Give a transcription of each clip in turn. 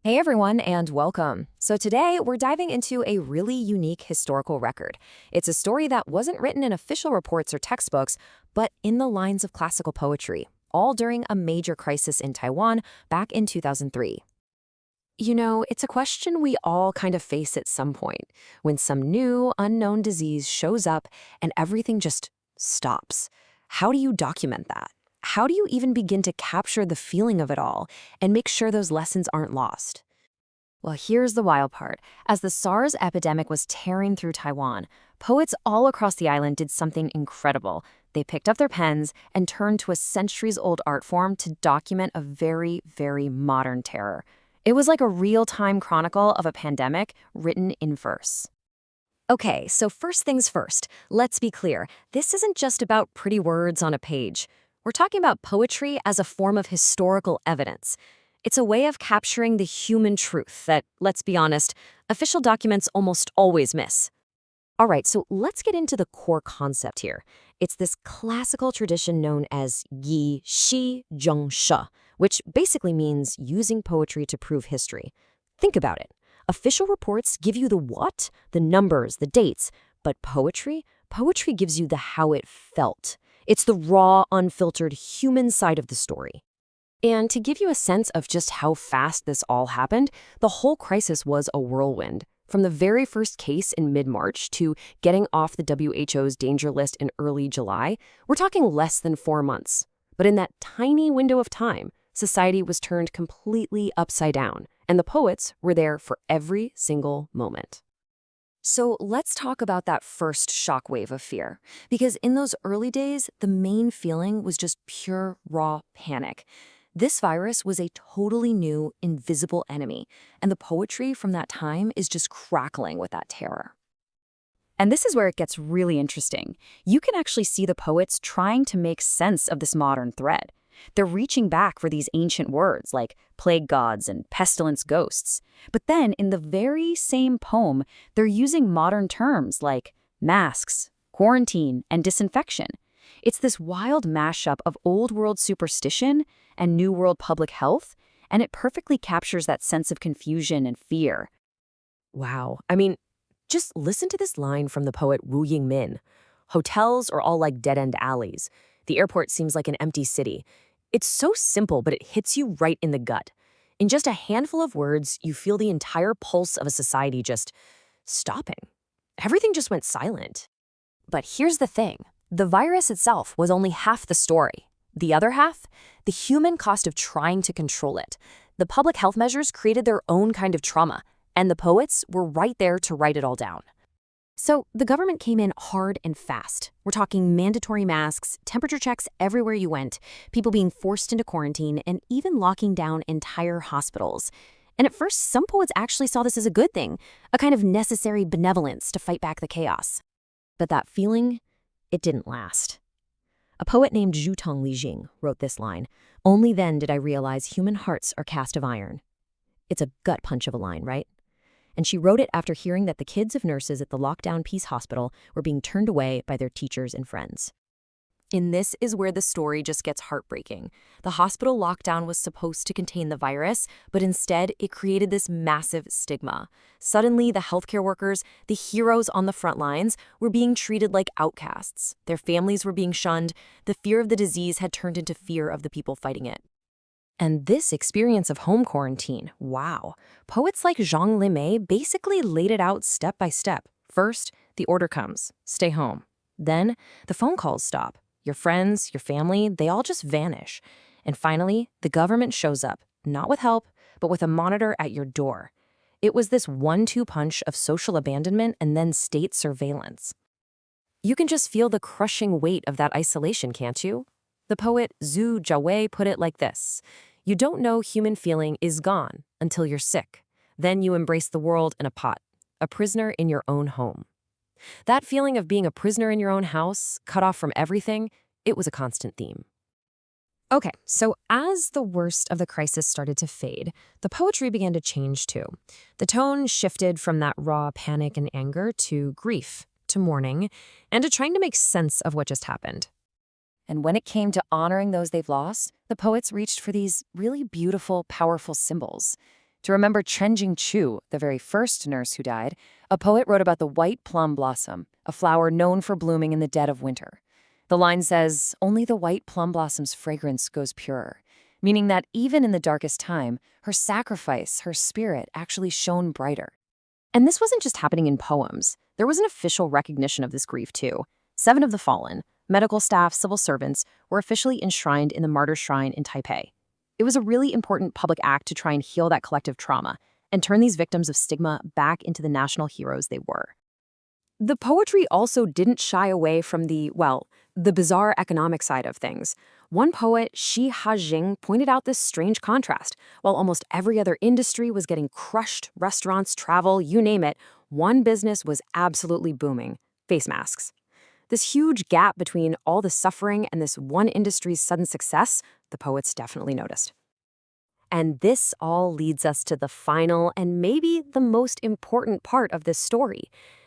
Hey everyone, and welcome. So today we're diving into a really unique historical record. It's a story that wasn't written in official reports or textbooks, but in the lines of classical poetry, all during a major crisis in Taiwan back in 2003. It's a question we all kind of face at some point, when some new, unknown disease shows up and everything just stops. How do you document that? How do you even begin to capture the feeling of it all and make sure those lessons aren't lost? Well, here's the wild part. As the SARS epidemic was tearing through Taiwan, poets all across the island did something incredible. They picked up their pens and turned to a centuries-old art form to document a very, very modern terror. It was like a real-time chronicle of a pandemic written in verse. Okay, so first things first, let's be clear. This isn't just about pretty words on a page. We're talking about poetry as a form of historical evidence. It's a way of capturing the human truth that, let's be honest, official documents almost always miss. All right, so let's get into the core concept here. It's this classical tradition known as yi shi zheng she, which basically means using poetry to prove history. Think about it. Official reports give you the what, the numbers, the dates, but poetry gives you the how it felt. It's the raw, unfiltered human side of the story. And to give you a sense of just how fast this all happened, the whole crisis was a whirlwind. From the very first case in mid-March to getting off the WHO's danger list in early July, we're talking less than 4 months. But in that tiny window of time, society was turned completely upside down, and the poets were there for every single moment. So let's talk about that first shockwave of fear, because in those early days, the main feeling was just pure, raw panic. This virus was a totally new, invisible enemy, and the poetry from that time is just crackling with that terror. And this is where it gets really interesting. You can actually see the poets trying to make sense of this modern threat. They're reaching back for these ancient words like plague gods and pestilence ghosts. But then in the very same poem, they're using modern terms like masks, quarantine, and disinfection. It's this wild mashup of old world superstition and new world public health, and it perfectly captures that sense of confusion and fear. Wow. Just listen to this line from the poet Wu Yingmin. Hotels are all like dead-end alleys. The airport seems like an empty city. It's so simple, but it hits you right in the gut. In just a handful of words, you feel the entire pulse of a society just stopping. Everything just went silent. But here's the thing. The virus itself was only half the story. The other half? The human cost of trying to control it. The public health measures created their own kind of trauma, and the poets were right there to write it all down. So the government came in hard and fast. We're talking mandatory masks, temperature checks everywhere you went, people being forced into quarantine, and even locking down entire hospitals. And at first, some poets actually saw this as a good thing, a kind of necessary benevolence to fight back the chaos. But that feeling, it didn't last. A poet named Zhu Lijing wrote this line, "Only then did I realize human hearts are cast of iron." It's a gut punch of a line, right? And she wrote it after hearing that the kids of nurses at the lockdown Peace Hospital were being turned away by their teachers and friends. And this is where the story just gets heartbreaking. The hospital lockdown was supposed to contain the virus, but instead it created this massive stigma. Suddenly, the healthcare workers, the heroes on the front lines, were being treated like outcasts. Their families were being shunned. The fear of the disease had turned into fear of the people fighting it. And this experience of home quarantine, wow. Poets like Zhang Limei basically laid it out step by step. First, the order comes, stay home. Then, the phone calls stop. Your friends, your family, they all just vanish. And finally, the government shows up, not with help, but with a monitor at your door. It was this 1-2 punch of social abandonment and then state surveillance. You can just feel the crushing weight of that isolation, can't you? The poet Zhu Jiawei put it like this: "You don't know human feeling is gone until you're sick. Then you embrace the world in a pot, a prisoner in your own home." That feeling of being a prisoner in your own house, cut off from everything, it was a constant theme. Okay, so as the worst of the crisis started to fade, the poetry began to change too. The tone shifted from that raw panic and anger to grief, to mourning, and to trying to make sense of what just happened. And when it came to honoring those they've lost, the poets reached for these really beautiful, powerful symbols. To remember Chen Jingchu, the very first nurse who died, a poet wrote about the white plum blossom, a flower known for blooming in the dead of winter. The line says, "Only the white plum blossom's fragrance goes purer," meaning that even in the darkest time, her sacrifice, her spirit, actually shone brighter. And this wasn't just happening in poems. There was an official recognition of this grief, too. 7 of the fallen, medical staff, civil servants, were officially enshrined in the Martyr Shrine in Taipei. It was a really important public act to try and heal that collective trauma and turn these victims of stigma back into the national heroes they were. The poetry also didn't shy away from the bizarre economic side of things. One poet, Zhihao, pointed out this strange contrast. While almost every other industry was getting crushed, restaurants, travel, you name it, one business was absolutely booming: face masks. This huge gap between all the suffering and this one industry's sudden success, the poets definitely noticed. And this all leads us to the final and maybe the most important part of this story,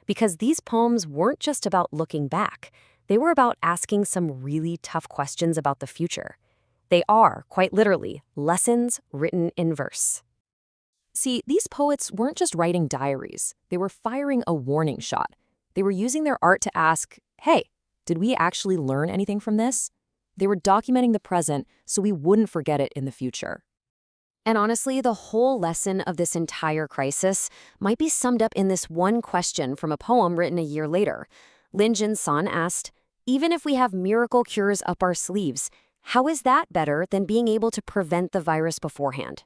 because these poems weren't just about looking back. They were about asking some really tough questions about the future. They are, quite literally, lessons written in verse. See, these poets weren't just writing diaries. They were firing a warning shot. They were using their art to ask, hey, did we actually learn anything from this? They were documenting the present so we wouldn't forget it in the future. And honestly, the whole lesson of this entire crisis might be summed up in this one question from a poem written a year later. Lin Jin-san asked, "Even if we have miracle cures up our sleeves, how is that better than being able to prevent the virus beforehand?"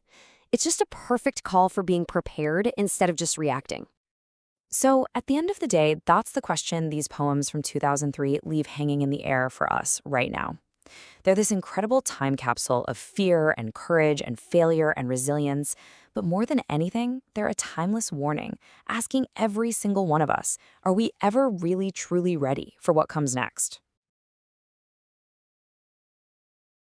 It's just a perfect call for being prepared instead of just reacting. So, at the end of the day, that's the question these poems from 2003 leave hanging in the air for us right now. They're this incredible time capsule of fear and courage and failure and resilience, but more than anything, they're a timeless warning, asking every single one of us, are we ever really truly ready for what comes next?